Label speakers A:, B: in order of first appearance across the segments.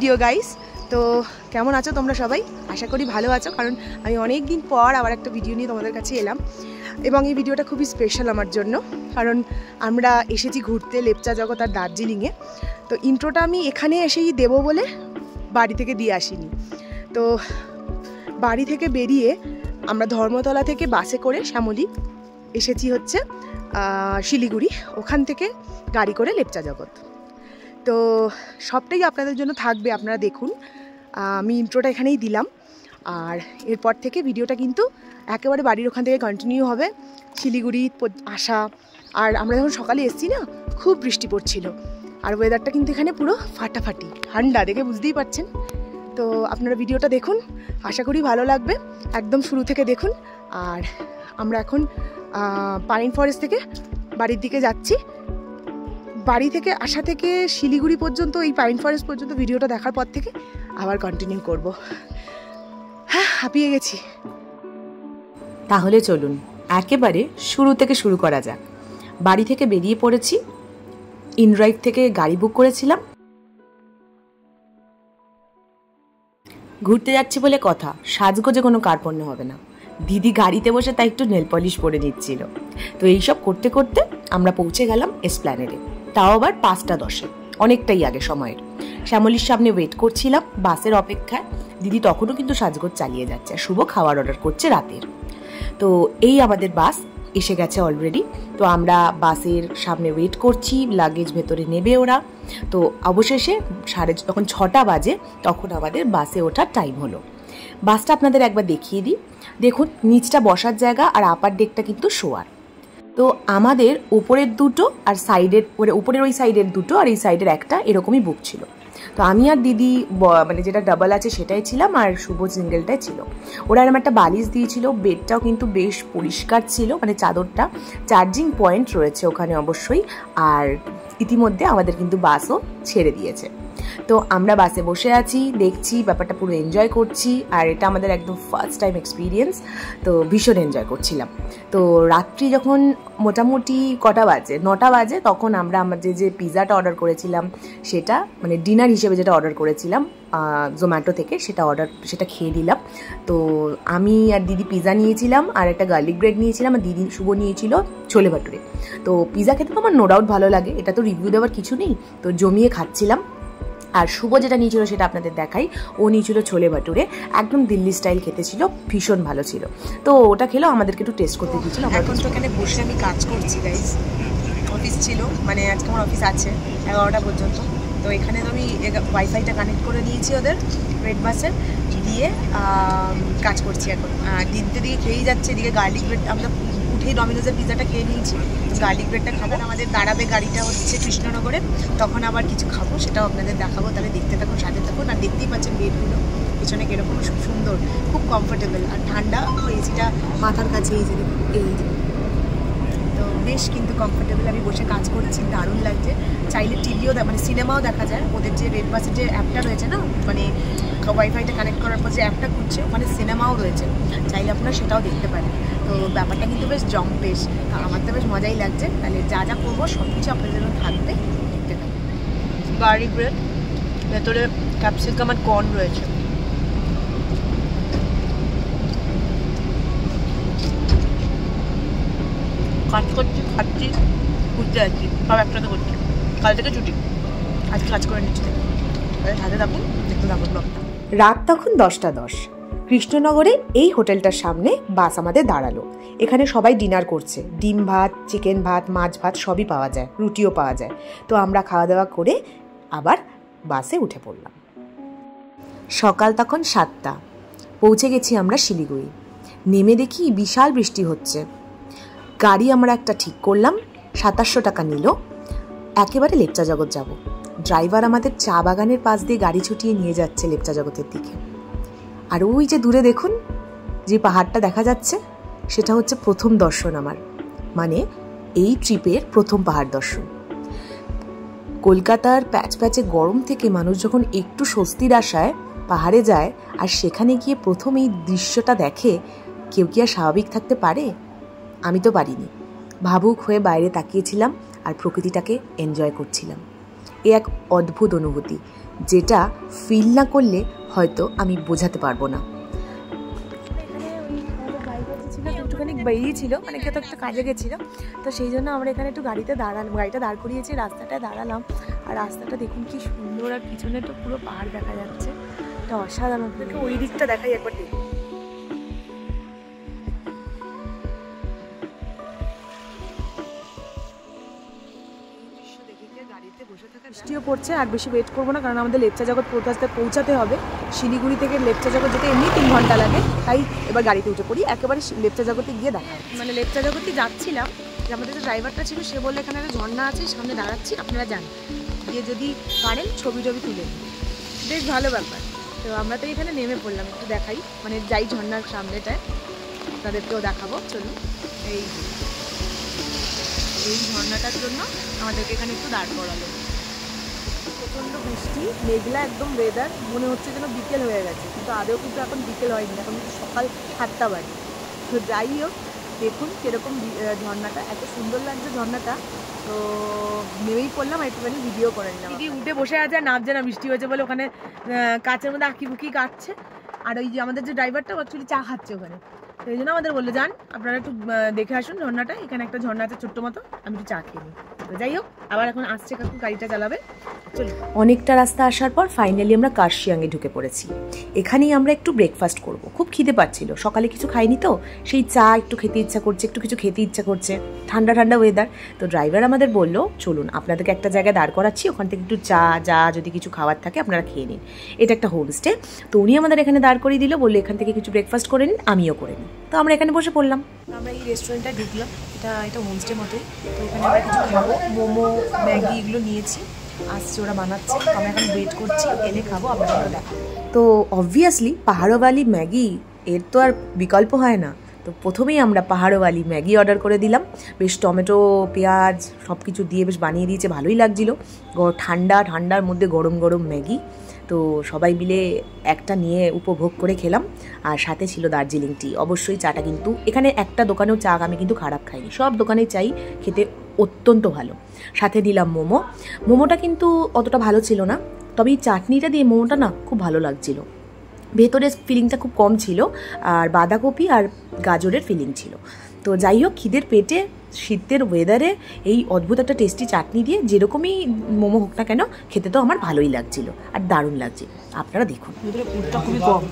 A: Video guys. তো কেমন আছো তোমরা সবাই? আশা করি ভালো আছো, কারণ আমি অনেক দিন পর আবার একটা ভিডিও নিয়ে তোমাদের কাছে এলাম এবং এই ভিডিওটা খুবই স্পেশাল আমার জন্য, কারণ আমরা এসেছি ঘুরতে লেপচা জগৎ আর দার্জিলিংয়ে। তো ইন্ট্রোটা আমি এখানে এসেই দেবো বলে বাড়ি থেকে দিয়ে আসিনি। তো বাড়ি থেকে বেরিয়ে আমরা ধর্মতলা থেকে বাসে করে শ্যামলী এসেছি হচ্ছে শিলিগুড়ি, ওখান থেকে গাড়ি করে লেপচা জগৎ। তো সবটাই আপনাদের জন্য থাকবে, আপনারা দেখুন। আমি ইন্ট্রোটা এখানেই দিলাম, আর এরপর থেকে ভিডিওটা কিন্তু একেবারে বাড়ির ওখান থেকে কন্টিনিউ হবে, শিলিগুড়ি আসা। আর আমরা যখন সকালে এসেছি না, খুব বৃষ্টি পড়ছিল, আর ওয়েদারটা কিন্তু এখানে পুরো ফাটাফাটি ঠান্ডা, দেখে বুঝতেই পারছেন। তো আপনারা ভিডিওটা দেখুন, আশা করি ভালো লাগবে, একদম শুরু থেকে দেখুন। আর আমরা এখন পাইন ফরেস্ট থেকে বাড়ির দিকে যাচ্ছি। বাড়ি থেকে আসা থেকে শিলিগুড়ি পর্যন্ত, এই পাইন ফরেস্ট পর্যন্ত ভিডিওটা দেখার পর থেকে আবার কন্টিনিউ করব। হ্যাঁ, হাঁপিয়ে গেছি।
B: তাহলে চলুন একেবারে শুরু থেকে শুরু করা যাক। বাড়ি থেকে বেরিয়ে পড়েছি, ইনড্রাইভ থেকে গাড়ি বুক করেছিলাম। ঘুরতে যাচ্ছি বলে কথা, সাজগোজে কোনো কার্পণ্য হবে না। দিদি গাড়িতে বসে তাই একটু নেল পলিশ পরে নিচ্ছিল। তো এইসব করতে করতে আমরা পৌঁছে গেলাম এসপ্ল্যানেডে, তাও আবার 5:10, অনেকটাই আগে সময়ের। শ্যামলীর সামনে ওয়েট করছিলাম বাসের অপেক্ষায়। দিদি তখনও কিন্তু সাজগোজ চালিয়ে যাচ্ছে, শুভ খাওয়ার অর্ডার করছে রাতের। তো এই আমাদের বাস এসে গেছে অলরেডি। তো আমরা বাসের সামনে ওয়েট করছি, লাগেজ ভেতরে নেবে ওরা। তো অবশেষে যখন 6টা বাজে তখন আমাদের বাসে ওঠার টাইম হলো। বাসটা আপনাদের একবার দেখিয়ে দিই। দেখুন, নিচটা বসার জায়গা আর আপার ডেকটা কিন্তু শোয়ার। তো আমাদের উপরের দুটো আর সাইডের, উপরের ওই সাইডের দুটো আর এই সাইডের একটা, এরকমই বুক ছিল। তো আমি আর দিদি মানে যেটা ডাবল আছে সেটাই ছিলাম, আর শুভ সিঙ্গেলটাই ছিল। ওরা এরকম একটা বালিশ দিয়েছিল, বেডটাও কিন্তু বেশ পরিষ্কার ছিল, মানে চাদরটা। চার্জিং পয়েন্ট রয়েছে ওখানে অবশ্যই। আর ইতিমধ্যে আমাদের কিন্তু বাসও ছেড়ে দিয়েছে। তো আমরা বাসে বসে আছি, দেখছি, ব্যাপারটা পুরো এনজয় করছি। আর এটা আমাদের একদম ফার্স্ট টাইম এক্সপিরিয়েন্স, তো ভীষণ এনজয় করছিলাম। তো রাত্রি যখন মোটামুটি কটা বাজে, 9টা বাজে, তখন আমরা আমাদের যে পিৎজাটা অর্ডার করেছিলাম সেটা, মানে ডিনার হিসেবে যেটা অর্ডার করেছিলাম জোম্যাটো থেকে, সেটা খেয়ে দিলাম। তো আমি আর দিদি পিৎজা নিয়েছিলাম, আর একটা গার্লিক ব্রেড নিয়েছিলাম, আর দিদি শুভ নিয়েছিল ছোলে ভাটুরে। তো পিৎজা খেতে তো আমার নো ডাউট ভালো লাগে, এটা তো রিভিউ দেওয়ার কিছু নেই। তো জমিয়ে খাচ্ছিলাম। আর শুভ যেটা নিয়েছিল সেটা আপনাদের দেখাই, ও নিয়েছিল ছোলে ভাটুরে, একদম দিল্লি স্টাইল খেতে ছিল, ভীষণ ভালো ছিল। তো ওটা খেলেও আমাদেরকে একটু টেস্ট করতে দিয়েছিল।
A: এখন তো এখানে বসে আমি কাজ করছি গাইস। অফিস ছিল, মানে আজকে আমার অফিস আছে 11টা পর্যন্ত। তো এখানে তো আমি ওয়াইফাইটা কানেক্ট করে নিয়েছি ওদের রেড বাসের দিয়ে, কাজ করছি এখন। আর দিনতে দিকে খেয়েই যাচ্ছে, এদিকে গার্লিক ব্রেড আমরা উঠেই ডমিনোজের পিৎজাটা খেয়ে নিয়েছি। তো গার্লিক ব্রেডটা খাবো, আমাদের দাঁড়াবে গাড়িটা হচ্ছে কৃষ্ণনগরে, তখন আবার কিছু খাবো, সেটাও আপনাদের দেখাবো। তাহলে দেখতে থাকুন, সাথে থাকুন। আর দেখতেই পাচ্ছেন বেডগুলো পিছনে কীরকম সুন্দর, খুব কমফোর্টেবল আর ঠান্ডা। এসিটা মাথার কাছে, এই তো বেশ কিন্তু কমফোর্টেবল। আমি বসে কাজ করছি, দারুণ লাগছে। চাইলে টিভিও, মানে সিনেমাও দেখা যায়। ওদের যে রেড বাসের যে অ্যাপটা রয়েছে না, মানে ওয়াইফাইটা কানেক্ট করার পর যে অ্যাপটা খুঁজছে, ওখানে সিনেমাও রয়েছে, চাইলে আপনারা সেটাও দেখতে পারেন। তো ব্যাপারটা কিন্তু বেশ জম্পেশ, আমার তো বেশ মজাই লাগছে। তাহলে যা যা করবো সব কিছু আপনাদের জন্য থাকবে, দেখতে থাকবে। গার্লিক ব্রেড, ভেতরে ক্যাপসিকাম আর কর্ন রয়েছে। কাজ করছি, খাচ্ছি, ঘুরতে যাচ্ছি, সব একসাথে করছি। কাল থেকে ছুটি, আজ কাজ করে নিচ্ছি। সাথে থাকুন, দেখতে থাকুন ব্লগটা।
B: রাত তখন 10:10। কৃষ্ণনগরে এই হোটেলটার সামনে বাস আমাদের দাঁড়ালো। এখানে সবাই ডিনার করছে, ডিম ভাত, চিকেন ভাত, মাছ ভাত সবই পাওয়া যায়, রুটিও পাওয়া যায়। তো আমরা খাওয়া দাওয়া করে আবার বাসে উঠে পড়লাম। সকাল তখন 7টা, পৌঁছে গেছি আমরা শিলিগুড়ি। নেমে দেখি বিশাল বৃষ্টি হচ্ছে। গাড়ি আমরা একটা ঠিক করলাম, 2700 টাকা নিল, একেবারে লেপচা জগৎ যাব। ড্রাইভার আমাদের চা বাগানের পাশ দিয়ে গাড়ি ছুটিয়ে নিয়ে যাচ্ছে লেপচা জগতের দিকে। আর ওই যে দূরে দেখুন, যে পাহাড়টা দেখা যাচ্ছে, সেটা হচ্ছে প্রথম দর্শন আমার, মানে এই ট্রিপের প্রথম পাহাড় দর্শন। কলকাতার প্যাচে গরম থেকে মানুষ যখন একটু স্বস্তির আশায় পাহাড়ে যায়, আর সেখানে গিয়ে প্রথম এই দৃশ্যটা দেখে, কেউ কি আর স্বাভাবিক থাকতে পারে? আমি তো পারিনি। ভাবুক হয়ে বাইরে তাকিয়েছিলাম আর প্রকৃতিটাকে এনজয় করছিলাম। এ এক অদ্ভুত অনুভূতি, যেটা ফিল না করলে হয়তো আমি বোঝাতে পারবো না।
A: একটুখানি বেরিয়েছিল, মানে কেউ তো একটা কাজে গেছিলো, তো সেই জন্য আমরা এখানে একটু গাড়িটা দাঁড় করিয়েছি, রাস্তাটায় দাঁড়ালাম। আর রাস্তাটা দেখুন কি সুন্দর, আর পিছনে তো পুরো পাহাড় দেখা যাচ্ছে, এটা অসাধারণ। ওই দিকটা দেখাই একবার দেখুন। বৃষ্টিও পড়ছে, আর বেশি ওয়েট করবো না, কারণ আমাদের লেপচা জগৎ পৌঁছাতে হবে। শিলিগুড়ি থেকে লেপচা জগৎ যেতে এমনি 3 ঘন্টা লাগে, তাই এবার গাড়িতে উঠে পড়ি, একেবারে লেপচা জগতে গিয়ে দেখা। মানে লেপচা জগতে যাচ্ছিলাম, যে আমাদের যে ড্রাইভারটা ছিল সে বললো এখানে একটা ঝর্ণা আছে, সামনে দাঁড়াচ্ছি, আপনারা যান, গিয়ে যদি পারেন ছবি তুলে, বেশ ভালো ব্যাপার। তো আমরা তো এখানে নেমে পড়লাম, একটু দেখাই, মানে যাই ঝর্ণার সামনেটায় তাদেরকেও দেখাবো। চলুন, এই ঝর্ণাটার জন্য আমাদেরকে এখানে একটু দাঁড় করালো। প্রচণ্ড বৃষ্টি, মেঘলা একদম ওয়েদার, মনে হচ্ছে যেন বিকেল হয়ে গেছে, কিন্তু আদৌ কিন্তু এখন বিকেল হয়নি, এখন সকাল 7টা বাজে। তো যাই হোক, দেখুন কীরকম ঝর্ণাটা, এত সুন্দর লাগছে ঝর্ণাটা। তো নেমেই পড়লাম, একটুখানি ভিডিও করে নিলাম। দিদি উঠে বসে আছে, আর নামছে না, বৃষ্টি হয়েছে বলে ওখানে কাচের মধ্যে আঁকিবুকি কাটছে। আর ওই যে আমাদের যে ড্রাইভারটা অ্যাকচুয়ালি চা খাচ্ছে ওখানে, তো এই জন্য আমাদের বললো যান আপনারা একটু দেখে আসুন ঝর্ণাটা, এখানে একটা ঝর্ণা আছে ছোট্ট মতো, আমি একটু চা খেয়ে নিই। তো যাই হোক, আবার এখন আসছে কাকু, গাড়িটা চালাবে।
B: অনেকটা রাস্তা আসার পর ফাইনালি আমরা কার্শিয়াংয়ে ঢুকে পড়েছি। এখানেই আমরা একটু ব্রেকফাস্ট করব, খুব খিদে পাচ্ছিল, সকালে কিছু খাইনি তো, সেই চা একটু খেতে ইচ্ছা করছে, একটু কিছু খেতে ইচ্ছা করছে, ঠান্ডা ঠান্ডা ওয়েদার। তো ড্রাইভার আমাদের বললো চলুন আপনাদেরকে একটা জায়গায় দাঁড় করাচ্ছি, ওখান থেকে একটু চা যদি কিছু খাওয়ার থাকে আপনারা খেয়ে নিন, এটা একটা হোমস্টে। তো উনি আমাদের এখানে দাঁড় করিয়ে দিল, বললো এখান থেকে কিছু ব্রেকফাস্ট করে নিন, আমিও করে নিই। তো আমরা এখানে বসে পড়লাম।
A: আমরা এই রেস্টুরেন্টটা ঢুকলাম, এটা হোমস্টে মতোই। তো এখানে আমরা কিছু খাবো, মোমো, ম্যাগি এগুলো নিয়েছি, আসছে ওরা বানাচ্ছে, আমরা এখন ওয়েট করছি, এলে খাবো, আপনারা দেখাবো।
B: তো অবভিয়াসলি পাহাড়ওয়ালি ম্যাগি এর তো আর বিকল্প হয় না। তো প্রথমেই আমরা পাহাড়ওয়ালি ম্যাগি অর্ডার করে দিলাম, বেশ টমেটো পেঁয়াজ সব কিছু দিয়ে বেশ বানিয়ে দিয়েছে, ভালোই লাগছিল। ঠান্ডার মধ্যে গরম গরম ম্যাগি, তো সবাই মিলে একটা নিয়ে উপভোগ করে খেলাম। আর সাথে ছিল দার্জিলিং টি, অবশ্যই চাটা কিন্তু এখানে একটা দোকানেও চা আমি কিন্তু খারাপ খাইনি, সব দোকানেই চাই খেতে অত্যন্ত ভালো। সাথে দিলাম মোমোটা কিন্তু অতটা ভালো ছিল না, তবে এই চাটনিটা দিয়ে মোমোটা না খুব ভালো লাগছিল, ভেতরের ফিলিংটা খুব কম ছিল, আর বাঁধাকপি আর গাজরের ফিলিং ছিল। তো যাই হোক, খিদের পেটে শীতের ওয়েদারে এই অদ্ভুত একটা টেস্টি চাটনি দিয়ে যেরকমই মোমো হোক না কেন, খেতে তো আমার ভালোই লাগছিল আর দারুণ লাগছিল। আপনারা দেখুন,
A: ভেতরে পুরটা খুবই কম,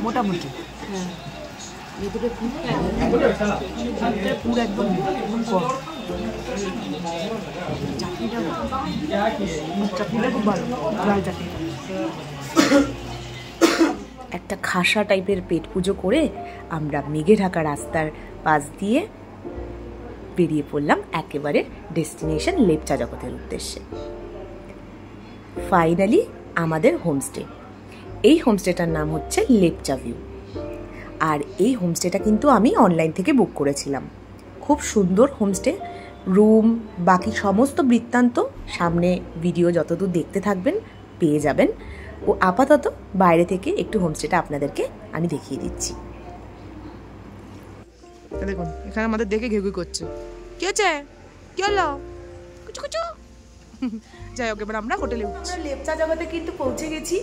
A: মোটামুটি, হ্যাঁ ভেতরে পুর একদম কম। চাটনিটা খুব ভালো, লাল চাটনিটা।
B: একটা খাসা টাইপের পেট পুজো করে আমরা মেঘে ঢাকা রাস্তার পাশ দিয়ে বেরিয়ে পড়লাম একেবারে ডেস্টিনেশন লেপচা জগতের উদ্দেশ্যে। ফাইনালি আমাদের হোমস্টে, এই হোমস্টেটার নাম হচ্ছে লেপচা ভিউ। আর এই হোমস্টেটা কিন্তু আমি অনলাইন থেকে বুক করেছিলাম, খুব সুন্দর হোমস্টে, রুম বাকি সমস্ত বৃত্তান্ত সামনে ভিডিও যতদূর দেখতে থাকবেন পেয়ে যাবেন। ও আপাতত বাইরে থেকে একটু হোমস্টেটা আপনাদেরকে আমি দেখিয়ে দিচ্ছি।
A: দেখুন এখানে আমাদের দেখে ঘেঘু করছে, কি হচ্ছে, কি হলো, কুচু কুচু। যাই হোক, এবার আমরা হোটেলে উঠছি। লেপচা জগতে কিন্তু পৌঁছে গেছি,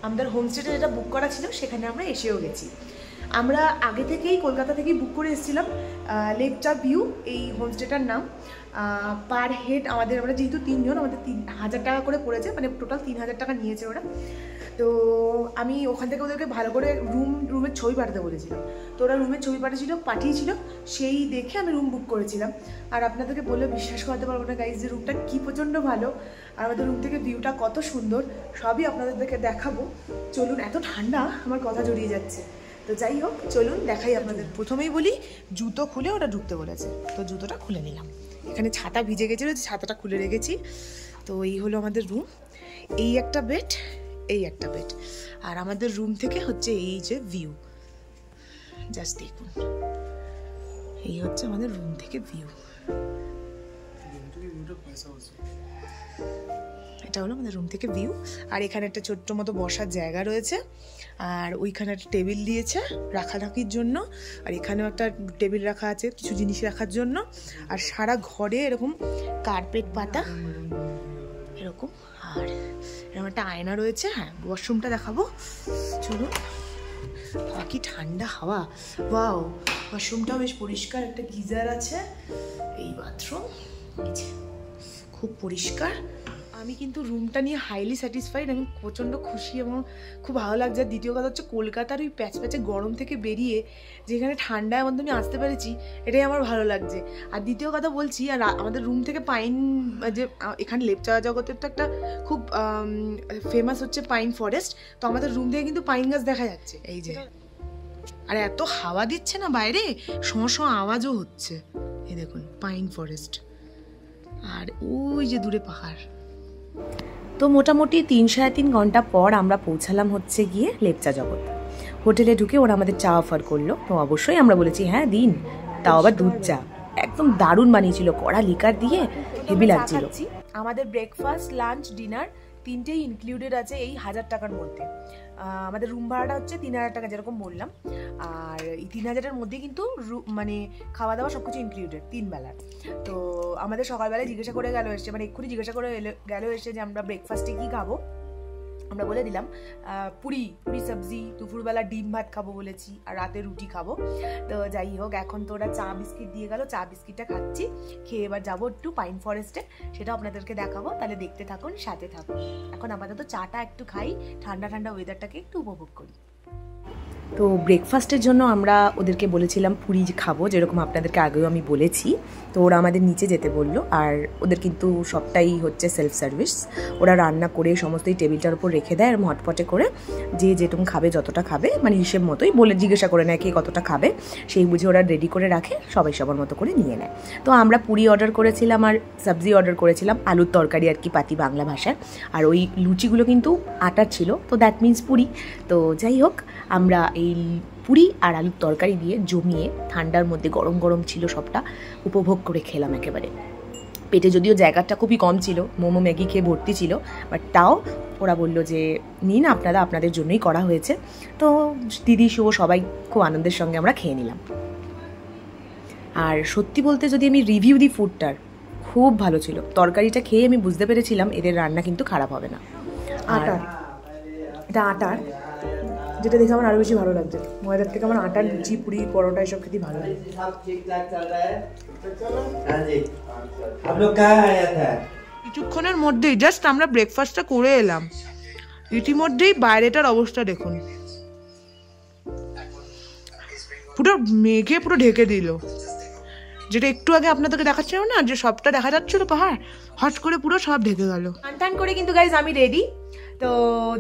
A: আমাদের হোমস্টেটা যেটা বুক করা ছিল সেখানে আমরা এসেও গেছি। আমরা আগে থেকেই কলকাতা থেকেই বুক করে এসেছিলাম লেপচা ভিউ এই হোমস্টেটার নাম। পার হেড আমরা যেহেতু 3 জন, আমাদের 3000 টাকা করে পড়েছে, মানে টোটাল 3000 টাকা নিয়েছে ওরা। তো আমি ওখান থেকে ওদেরকে ভালো করে রুমের ছবি পাঠাতে বলেছিলাম, তো ওরা রুমের ছবি পাঠিয়েছিল, সেই দেখে আমি রুম বুক করেছিলাম। আর আপনাদেরকে বলে বিশ্বাস করতে পারবো না গাইজ, যে রুমটা কী প্রচণ্ড ভালো, আর আমাদের রুম থেকে ভিউটা কত সুন্দর, সবই আপনাদেরকে দেখাবো। চলুন, এত ঠান্ডা আমার কথা জড়িয়ে যাচ্ছে। তো যাই হোক, চলুন দেখাই আপনাদের। প্রথমেই বলি, জুতো খুলে ওরা ঢুকতে বলেছে, তো জুতোটা খুলে নিলাম। এখানে ছাতা ভিজে গেছিলো, ছাতাটা খুলে রেখেছি। তো এই হলো আমাদের রুম, এই একটা বেড, এই একটা বেড, আর আমাদের রুম থেকে হচ্ছে এই যে ভিউ, জাস্ট দেখুন, এই হচ্ছে আমাদের রুম থেকে ভিউ। এটা হলো আমাদের রুম থেকে ভিউ। আর এখানে একটা ছোট্ট মতো বসার জায়গা রয়েছে, আর ওইখানে একটা টেবিল দিয়েছে রাখার জন্য, আর এখানেও একটা টেবিল রাখা আছে কিছু জিনিস রাখার জন্য। আর সারা ঘরে এরকম কার্পেট পাতা, এরকম, আর এরকম একটা আয়না রয়েছে। হ্যাঁ, ওয়াশরুমটা দেখাবো, চলুন। কি ঠান্ডা হাওয়া, ওয়াও। ওয়াশরুমটাও বেশ পরিষ্কার, একটা গিজার আছে। এই বাথরুম খুব পরিষ্কার। আমি কিন্তু রুমটা নিয়ে হাইলি স্যাটিসফাইড, আমি প্রচণ্ড খুশি এবং খুব ভালো লাগছে। আর দ্বিতীয় কথা হচ্ছে কলকাতার ওই প্যাচ প্যাচে গরম থেকে বেরিয়ে যেখানে ঠান্ডার মধ্যে আমি আসতে পেরেছি, এটাই আমার ভালো লাগছে। আর দ্বিতীয় কথা বলছি, আর আমাদের রুম থেকে পাইন, যে এখানে লেপচা জগতের তো একটা খুব ফেমাস হচ্ছে পাইন ফরেস্ট, তো আমাদের রুম থেকে কিন্তু পাইন গাছ দেখা যাচ্ছে, এই যে। আর এত হাওয়া দিচ্ছে না বাইরে, শোঁ আওয়াজও হচ্ছে। এই দেখুন পাইন ফরেস্ট, আর ওই যে দূরে পাহাড়।
B: তো মোটামুটি 3-3.5 ঘন্টা পর আমরা পৌঁছালাম হচ্ছে গিয়ে লেপচা জগৎ। হোটেলে ঢুকে ওরা আমাদের চা অফার করলো, তো অবশ্যই আমরা বলেছি হ্যাঁ দিন, তাও আবার দুধ চা। একদম দারুণ বানিয়েছিল, কড়া লিকার দিয়ে, হেভি লাগছিল।
A: আমাদের ব্রেকফাস্ট, লাঞ্চ, ডিনার তিনটেই ইনক্লুডেড আছে এই 1000 টাকার মধ্যে। আমাদের রুম ভাড়াটা হচ্ছে 3000 টাকা, যেরকম বললাম। আর এই 3000-এর মধ্যে কিন্তু মানে খাওয়া দাওয়া সব কিছু ইনক্লুডেড 3 বেলার। তো আমাদের সকালবেলায় জিজ্ঞাসা করে গেল এসছে, মানে এক্ষুনি জিজ্ঞাসা করে গেল এসছে যে আমরা ব্রেকফাস্টে কী খাবো। আমরা বলে দিলাম পুরি সবজি, দুপুরবেলা ডিম ভাত খাবো বলেছি, আর রাতে রুটি খাবো। তো যাই হোক, এখন তো ওরা চা বিস্কিট দিয়ে গেল, চা বিস্কিটটা খাচ্ছি, খেয়ে এবার যাবো একটু পাইন ফরেস্টে, সেটা আপনাদেরকে দেখাবো। তাহলে দেখতে থাকুন, সাথে থাকুন। এখন আপাতত চাটা একটু খাই, ঠান্ডা ঠান্ডা ওয়েদারটাকে একটু উপভোগ করি।
B: তো ব্রেকফাস্টের জন্য আমরা ওদেরকে বলেছিলাম পুরি খাবো, যেরকম আপনাদেরকে আগেও আমি বলেছি। তো ওরা আমাদের নিচে যেতে বললো, আর ওদের কিন্তু সবটাই হচ্ছে সেলফ সার্ভিস। ওরা রান্না করে সমস্তই টেবিলটার উপর রেখে দেয়, আর হটপটে করে যে যেরকম খাবে, যতটা খাবে, মানে হিসেব মতোই বলে জিজ্ঞাসা করে নেয় কে কতটা খাবে, সেই বুঝে ওরা রেডি করে রাখে, সবাই সবার মতো করে নিয়ে নেয়। তো আমরা পুরি অর্ডার করেছিলাম, আর সবজি অর্ডার করেছিলাম, আলুর তরকারি আর কি, পাতি বাংলা ভাষায়। আর ওই লুচিগুলো কিন্তু আটার ছিল, তো দ্যাট মিনস পুরি। তো যাই হোক, আমরা এই পুরি আর আলুর তরকারি দিয়ে জমিয়ে ঠান্ডার মধ্যে গরম গরম ছিল সবটা, উপভোগ করে খেলাম একেবারে। পেটে যদিও জায়গাটা খুবই কম ছিল, মোমো ম্যাগি খেয়ে ভর্তি ছিল, বাট তাও ওরা বললো যে নিন আপনারা, আপনাদের জন্যই করা হয়েছে। তো দিদি শুভ সবাই খুব আনন্দের সঙ্গে আমরা খেয়ে নিলাম। আর সত্যি বলতে যদি আমি রিভিউ দিই ফুডটার, খুব ভালো ছিল। তরকারিটা খেয়ে আমি বুঝতে পেরেছিলাম এদের রান্না কিন্তু খারাপ হবে না।
A: আটার, এটা আটার, যেটা দেখে আমার আরো বেশি ভালো লাগছে। ময়দার থেকে আমার আটার লুচি, পুরি, পরোটা এসব খেতে ভালো লাগে। কিছুক্ষণের মধ্যেই জাস্ট আমরা ব্রেকফাস্টটা করে এলাম, ইতিমধ্যেই বাইরেটার অবস্থা দেখুন, পুরো মেঘে পুরো ঢেকে দিল। যেটা একটু আগে আপনাদেরকে দেখাচ্ছিলাম না, যে সবটা দেখা যাচ্ছিল পাহাড়, হট করে পুরো সব ঢেকে গেল। টান করে কিন্তু গাইজ আমি রেডি। তো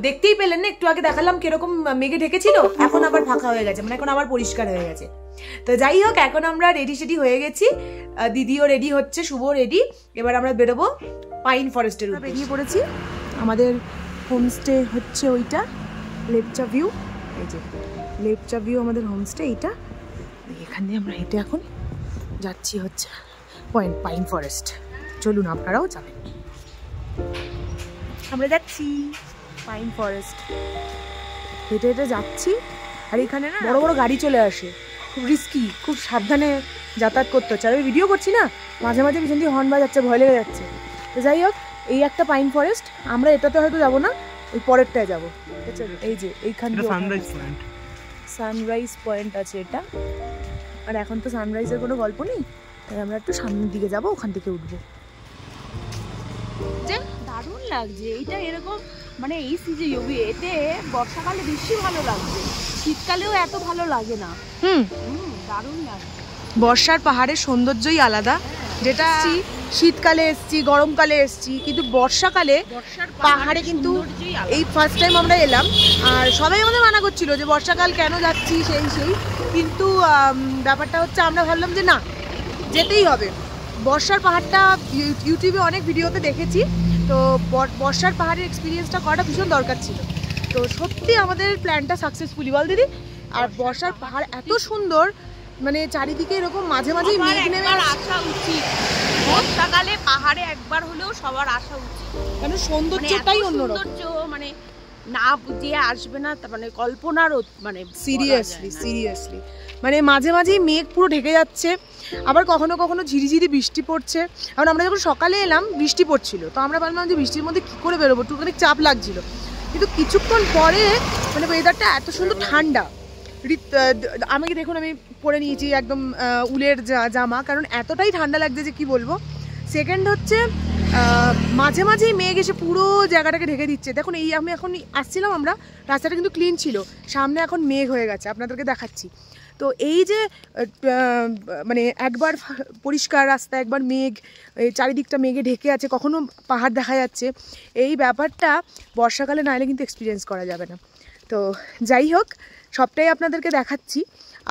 A: দেখতেই পেলেন না, একটু আগে দেখালাম কিরকম মেঘে ঢেকেছিল, এখন আবার ফাঁকা হয়ে গেছে, মানে এখন আবার পরিষ্কার হয়ে গেছে। তো যাই হোক, এখন আমরা রেডি সেডি হয়ে গেছি, দিদিও রেডি হচ্ছে, শুভ রেডি। এবার আমরা বেরোবো পাইন ফরেস্টের উপর। বেরিয়ে পড়েছি, আমাদের হোমস্টে হচ্ছে ওইটা, লেপচা ভিউ। এই যে লেপচা ভিউ আমাদের হোমস্টে, এইটা। এখান দিয়ে আমরা হেঁটে এখন যাচ্ছি হচ্ছে পাইন ফরেস্ট। চলুন, আপনারাও যাবেন। আমরা যাচ্ছি পাইন ফরেস্ট, হেঁটে হেঁটে যাচ্ছি। আর এখানে না বড় বড় গাড়ি চলে আসে, খুব রিস্কি, খুব সাবধানে যাতায়াত করতে হচ্ছে। আর আমি ভিডিও করছি না, মাঝে মাঝে পিছন দিয়ে হর্ন বাজাচ্ছে, ভয় লেগে যাচ্ছে। তো যাই হোক, এই একটা পাইন ফরেস্ট, আমরা এটাতে হয়তো যাবো না, ওই পরেরটায় যাবো। এই যে এইখান সানরাইজ পয়েন্ট আছে এটা। আর এখন তো সানরাইজের কোনো গল্প নেই, তাই আমরা একটু সামনের দিকে যাবো, ওখান থেকে উঠবো।
C: দারুণ লাগছে এইটা, এরকম মানে এই সিজন, এতে বর্ষাকালে বেশি ভালো লাগছে, শীতকালেও এত ভালো লাগে না। দারুণ লাগে।
A: বর্ষার পাহাড়ের সৌন্দর্যই আলাদা, যেটা শীতকালে এসছি, গরমকালে এসছি, কিন্তু বর্ষাকালে পাহাড়ে কিন্তু এই ফার্স্ট টাইম আমরা এলাম। আর সবাই আমাদের মানা করছিল যে বর্ষাকাল কেন যাচ্ছি, সেই কিন্তু ব্যাপারটা হচ্ছে আমরা ভাবলাম যে না, যেতেই হবে। বর্ষার পাহাড়টা ইউটিউবে অনেক ভিডিওতে দেখেছি, তো বর্ষার পাহাড়ের এক্সপিরিয়েন্সটা করাটা ভীষণ দরকার ছিল। তো সত্যি আমাদের প্ল্যানটা সাকসেসফুলি, বল দিদি। আর বর্ষার পাহাড় এত সুন্দর, মানে চারিদিকে এরকম মাঝে মাঝেই মেঘ নেমে
C: আসা উচিত, বর্ষাকালে পাহাড়ে একবার হলেও সবার আসা উচিত,
A: কেন সৌন্দর্যটাই অন্যরকম।
C: সৌন্দর্য মানে না যে আসবে না, মানে কল্পনারও মানে
A: সিরিয়াসলি মানে মাঝে মাঝেই মেঘ পুরো ঢেকে যাচ্ছে, আবার কখনো কখনো ঝিরিঝিরি বৃষ্টি পড়ছে। কারণ আমরা যখন সকালে এলাম বৃষ্টি পড়ছিল, তো আমরা ভাবলাম যে বৃষ্টির মধ্যে কী করে বেরোবো, একটু অনেক চাপ লাগছিল। কিন্তু কিছুক্ষণ পরে মানে ওয়েদারটা এত সুন্দর ঠান্ডা, আমাকে দেখুন আমি পরে নিয়েছি একদম উলের জামা, কারণ এতটাই ঠান্ডা লাগছে যে কি বলবো। সেকেন্ড হচ্ছে মাঝে মাঝেই মেঘ এসে পুরো জায়গাটাকে ঢেকে দিচ্ছে। দেখুন এই আমি এখন আসছিলাম, আমরা রাস্তাটা কিন্তু ক্লিন ছিল, সামনে এখন মেঘ হয়ে গেছে, আপনাদেরকে দেখাচ্ছি। তো এই যে মানে একবার পরিষ্কার রাস্তা, একবার মেঘ, এই চারিদিকটা মেঘে ঢেকে আছে, কখনো পাহাড় দেখা যাচ্ছে, এই ব্যাপারটা বর্ষাকালে নাইলে কিন্তু এক্সপিরিয়েন্স করা যাবে না। তো যাই হোক, সবটাই আপনাদেরকে দেখাচ্ছি,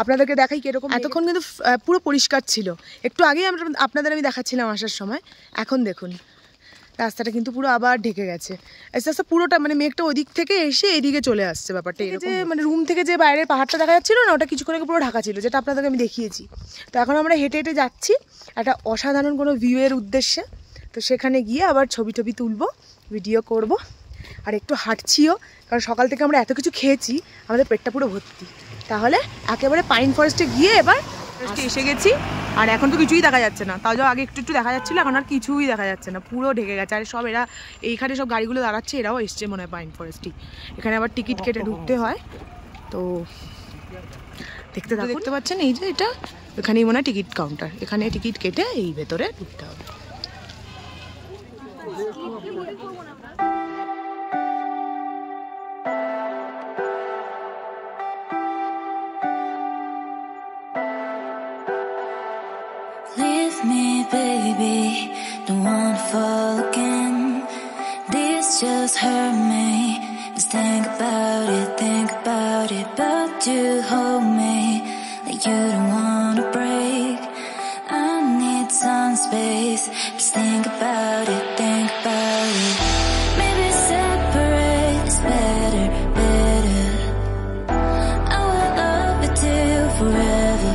A: আপনাদেরকে দেখাই কীরকম। এতক্ষণ কিন্তু পুরো পরিষ্কার ছিল, একটু আগেই আপনাদের আমি দেখাচ্ছিলাম আসার সময়। এখন দেখুন রাস্তাটা কিন্তু পুরো আবার ঢেকে গেছে, আস্তে আস্তে পুরোটা মানে মেঘটা ওই দিক থেকে এসে এদিকে চলে আসছে। ব্যাপারটা এই যে মানে রুম থেকে যে বাইরের পাহাড়টা দেখা যাচ্ছিল না, ওটা কিছুক্ষণ আগে পুরো ঢাকা ছিল, যেটা আপনাদেরকে আমি দেখিয়েছি। তো এখন আমরা হেঁটে হেঁটে যাচ্ছি একটা অসাধারণ কোনো ভিউয়ের উদ্দেশ্যে। তো সেখানে গিয়ে আবার ছবি টবি তুলবো, ভিডিও করব, আর একটু হাঁটছিও, কারণ সকাল থেকে আমরা এত কিছু খেয়েছি, আমাদের পেটটা পুরো ভর্তি। তাহলে একেবারে পাইন ফরেস্টে গিয়ে এবার এসে গেছি, আর এখন তো কিছুই দেখা যাচ্ছে না। তাও যাও আগে একটু একটু দেখা যাচ্ছিলো, এখন আর কিছুই দেখা যাচ্ছে না, পুরো ঢেকে গেছে। আর সব এরা এইখানে সব গাড়িগুলো দাঁড়াচ্ছে, এরাও এসছে মনে হয় পাইন ফরেস্টই। এখানে আবার টিকিট কেটে ঢুকতে হয়। তো দেখতে পাচ্ছেন এই যে এটা, এখানেই মনে হয় টিকিট কাউন্টার, এখানে টিকিট কেটে এই ভেতরে ঢুকতে হবে।
D: Leave me, baby, don't wanna fall again. This just hurt me. Just think about it, but you hold me like you don't wanna break. I need some space. Just think about it. Maybe separate is better. I will love you till forever.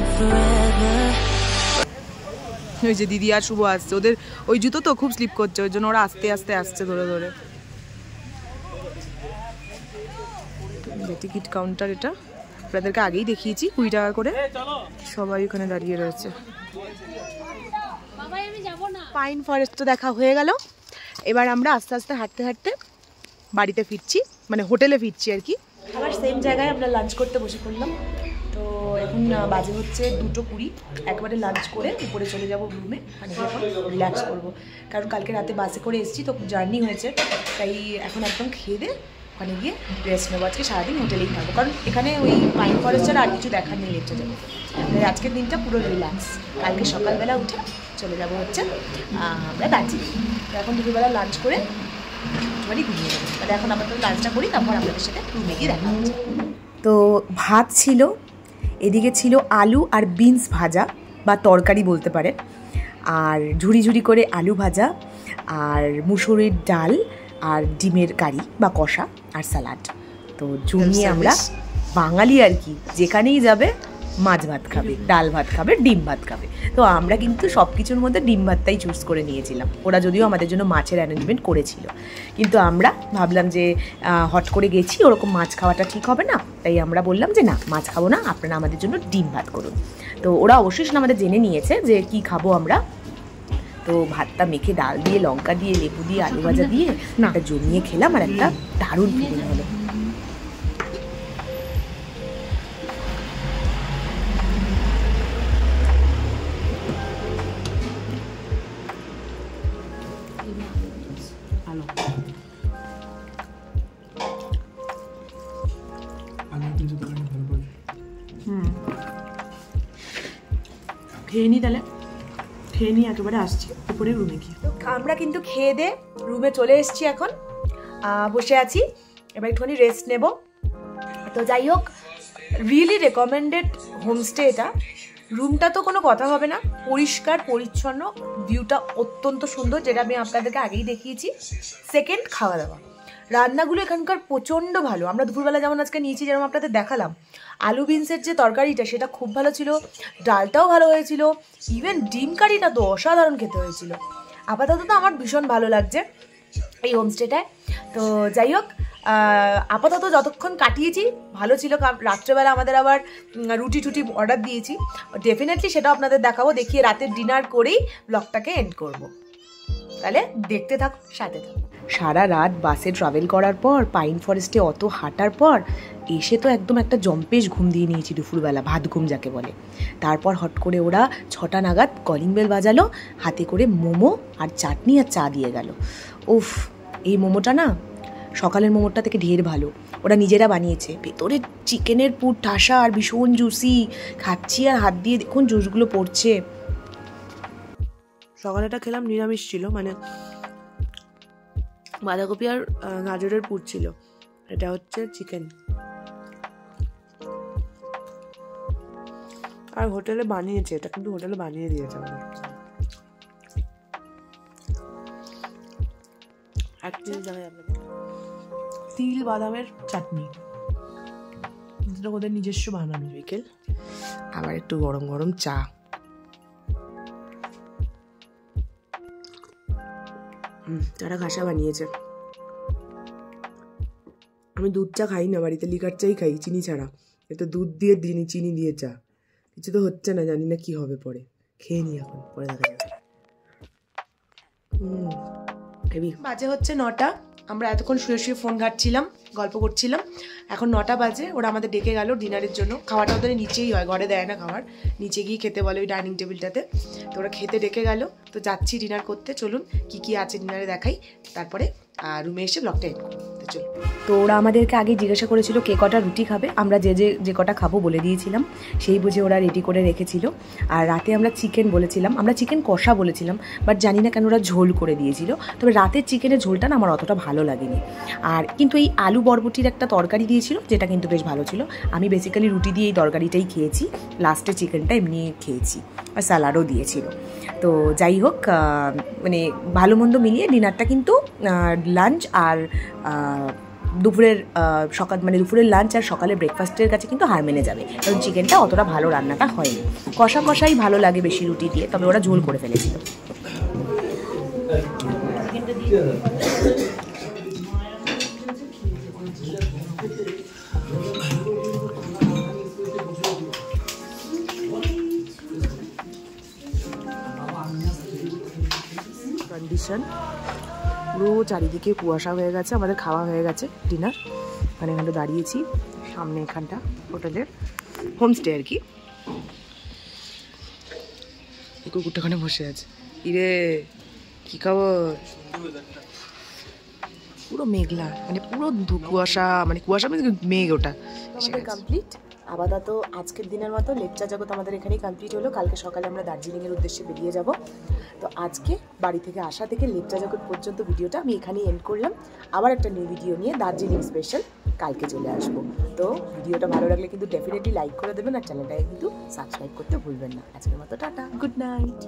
A: ওই যে দিদি আর শুভ আসছে, ওদের ওই জুতো তো খুব slip করছে, ওই জন্য ওরা আস্তে আস্তে আসছে ধরে ধরে। টিকিট কাউন্টার এটা আপনাদেরকে আগেই দেখিয়েছি, 20 টাকা করে, সবাই ওখানে দাঁড়িয়ে রয়েছে। পাইন ফরেস্ট তো দেখা হয়ে গেল, এবার আমরা আস্তে আস্তে হাঁটতে হাঁটতে বাড়িতে ফিরছি, মানে হোটেলে ফিরছি আর কি। আবার সেম জায়গায় আমরা লাঞ্চ করতে বসে পড়লাম। তো এখন বাজে হচ্ছে 2:20, একবারে লাঞ্চ করে উপরে চলে যাব রুমে, মানে এখন রিল্যাক্স করবো, কারণ কালকে রাতে বাসে করে এসেছি, তো জার্নি হয়েছে, তাই এখন একদম খেয়ে দে ওখানে গিয়ে রেস্ট নেবো। আজকে সারাদিন হোটেলেই থাকবো, কারণ এখানে ওই পাইন ফরেস্ট ছাড়া আর কিছু দেখার নেই লেটে যাবো। তাই আজকের দিনটা পুরো রিল্যাক্স, কালকে সকালবেলা উঠে চলে যাবো হচ্ছে আমরা দার্জিলিং। তো এখন দুপুরবেলা লাঞ্চ করে একটুখানি ঘুমিয়ে যাবো, তাহলে এখন আপাতত লাঞ্চটা করি, তারপর আপনাদের সাথে রুমে গিয়ে দেখা হচ্ছে।
B: তো ভাত ছিল, এদিকে ছিল আলু আর বিনস ভাজা বা তরকারি বলতে পারেন, আর ঝুড়ি ঝুড়ি করে আলু ভাজা, আর মুসুরির ডাল, আর ডিমের কারি বা কষা, আর স্যালাড। তো জমিয়ে আমরা বাঙালি আর কি, যেখানেই যাবে মাছ ভাত খাবে, ডাল ভাত খাবে, ডিম ভাত খাবে। তো আমরা কিন্তু সব কিছুর মধ্যে ডিম ভাতটাই চুজ করে নিয়েছিলাম। ওরা যদিও আমাদের জন্য মাছের অ্যারেঞ্জমেন্ট করেছিল, কিন্তু আমরা ভাবলাম যে হট করে গেছি, ওরকম মাছ খাওয়াটা ঠিক হবে না, তাই আমরা বললাম যে না, মাছ খাবো না, আপনারা আমাদের জন্য ডিম ভাত করুন। তো ওরা অবশ্যই আমাদের জেনে নিয়েছে যে কি খাবো আমরা। তো ভাতটা মেখে ডাল দিয়ে, লঙ্কা দিয়ে, লেবু দিয়ে, আলু ভাজা দিয়ে একটা জমিয়ে খেলাম, আর একটা দারুণ ফিলিং হলো।
A: খেয়ে নি, তাহলে খেয়ে নিয়ে একেবারে আসছি উপরে রুমে গিয়ে।
B: তো আমরা কিন্তু খেয়ে দে রুমে চলে এসেছি, এখন বসে আছি, এবার একটুখানি রেস্ট নেব। তো যাই হোক, রিয়েলি রেকমেন্ডেড হোমস্টে এটা। রুমটা তো কোনো কথা হবে না, পরিষ্কার পরিচ্ছন্ন, ভিউটা অত্যন্ত সুন্দর, যেটা আমি আপনাদেরকে আগেই দেখিয়েছি। সেকেন্ড, খাওয়া দাওয়া, রান্নাগুলো এখানকার প্রচণ্ড ভালো। আমরা দুপুরবেলা যেমন আজকে নিয়েছি, যেরকম আপনাদের দেখালাম, আলু বিনসের যে তরকারিটা সেটা খুব ভালো ছিল, ডালটাও ভালো হয়েছিল, ইভেন ডিম কারিটা তো অসাধারণ খেতে হয়েছিল। আপাতত তো আমার ভীষণ ভালো লাগছে এই হোমস্টেটায়। তো যাই হোক, আপাতত যতক্ষণ কাটিয়েছি ভালো ছিল। রাত্রেবেলা আমাদের আবার রুটি টুটি অর্ডার দিয়েছি, ডেফিনেটলি সেটাও আপনাদের দেখাবো, দেখিয়ে রাতের ডিনার করেই ব্লগটাকে এন্ড করব। তাহলে দেখতে থাকো, সাথে থাকো। সারা রাত বাসে ট্রাভেল করার পর, পাইন ফরেস্টে অত হাঁটার পর এসে তো একদম একটা জম্পেশ ঘুম দিয়ে নিয়েছি দুপুরবেলা, ভাত ঘুম যাকে বলে। তারপর হট করে ওরা 6টা নাগাদ কলিং বেল বাজালো, হাতে করে মোমো আর চাটনি আর চা দিয়ে গেল। উফ, এই মোমোটা না সকালের মোমোটা থেকে ঢের ভালো, ওরা নিজেরা বানিয়েছে, ভেতরে চিকেনের পুর ঠাসা আর ভীষণ জুসি। খাচ্ছি আর হাত দিয়ে দেখুন জুসগুলো পড়ছে।
A: সকালেটা খেলাম নিরামিষ ছিল, মানে বাঁধাকপি আর গাজরের পুর ছিল। এটা হচ্ছে চিকেন, আর হোটেলে বানিয়েছে, এটা কিন্তু হোটেলে বানিয়ে দিয়েছে আমাদের। তিল বাদামের চাটনি, যেটা ওদের নিজস্ব বানানো। বিকেল আবার একটু গরম গরম চা। চাটা ঘাসা বানিয়েছে। আমি দুধ চা খাই না, বাড়িতে লিকার চাই খাই চিনি ছাড়া। এটা দুধ দিয়ে দিনি, চিনি দিয়ে চা, কিছু তো হচ্ছে না, জানি না কি হবে পরে। খেয়ে নি এখন, পরে দেখা যাবে। বাজে হচ্ছে 9টা। আমরা এতক্ষণ শুয়ে শুয়ে ফোন ঘাটছিলাম, গল্প করছিলাম। এখন 9টা বাজে, ওরা আমাদের ডেকে গেল ডিনারের জন্য। খাওয়াটা ওদের নিচেই হয়, ঘরে দেয় না খাবার, নিচে গিয়ে খেতে বলে ওই ডাইনিং টেবিলটাতে। তো ওরা খেতে ডেকে গেল, তো যাচ্ছি ডিনার করতে। চলুন কি কি আছে ডিনারে দেখাই, তারপরে রুমে এসে ব্লগটা এড করবো। তো চলুন।
B: তো ওরা আমাদেরকে আগে জিজ্ঞাসা করেছিল কে কটা রুটি খাবে, আমরা যে কটা খাবো বলে দিয়েছিলাম, সেই বুঝে ওরা রেডি করে রেখেছিল। আর রাতে আমরা চিকেন বলেছিলাম, আমরা চিকেন কষা বলেছিলাম, বাট জানি না কেন ওরা ঝোল করে দিয়েছিল। তবে রাতের চিকেনের ঝোলটা না আমার অতটা ভালো লাগেনি। আর কিন্তু এই আলু বরবটির একটা তরকারি দিয়েছিল, যেটা কিন্তু বেশ ভালো ছিল। আমি বেসিক্যালি রুটি দিয়ে এই তরকারিটাই খেয়েছি, লাস্টে চিকেনটা এমনি খেয়েছি, আর স্যালাডও দিয়েছিল। তো যাই হোক, মানে ভালো মন্দ মিলিয়ে ডিনারটা কিন্তু লাঞ্চ আর দুপুরের দুপুরের লাঞ্চ আর সকালের ব্রেকফাস্টের কাছে কিন্তু হার মেনে যাবে, কারণ চিকেনটা অতটা ভালো রান্নাটা হয়নি। কষাই ভালো লাগে বেশি রুটি দিয়ে, তবে ওরা ঝোল করে ফেলেছিল।
A: কন্ডিশন পুরো চারিদিকে কুয়াশা হয়ে গেছে। আমাদের খাওয়া হয়ে গেছে ডিনার, এখানে দাঁড়িয়েছি সামনে, এখানটা হোটেলের হোমস্টে আর কি। কুকুরটাখানে বসে আছে। ইরে কি খবর? পুরো মেঘলা, মানে পুরো কুয়াশা, মানে মেঘ। ওটা
B: আমাদের কমপ্লিট। আপাতত আজকের দিনের মতো লেকচার জগৎ আমাদের এখানেই কমপ্লিট হলো। কালকে সকালে আমরা দার্জিলিংয়ের উদ্দেশ্যে বেরিয়ে যাব। তো আজকে বাড়ি থেকে আসা থেকে লেকচার জগৎ পর্যন্ত ভিডিওটা আমি এখানেই এন্ড করলাম। আবার একটা নিউ ভিডিও নিয়ে দার্জিলিং স্পেশাল কালকে চলে আসবো। তো ভিডিওটা ভালো লাগলে কিন্তু ডেফিনেটলি লাইক করে দেবেন, আর চ্যানেলটাকে কিন্তু সাবস্ক্রাইব করতে ভুলবেন না। আজকের মতো টাটা, গুড নাইট।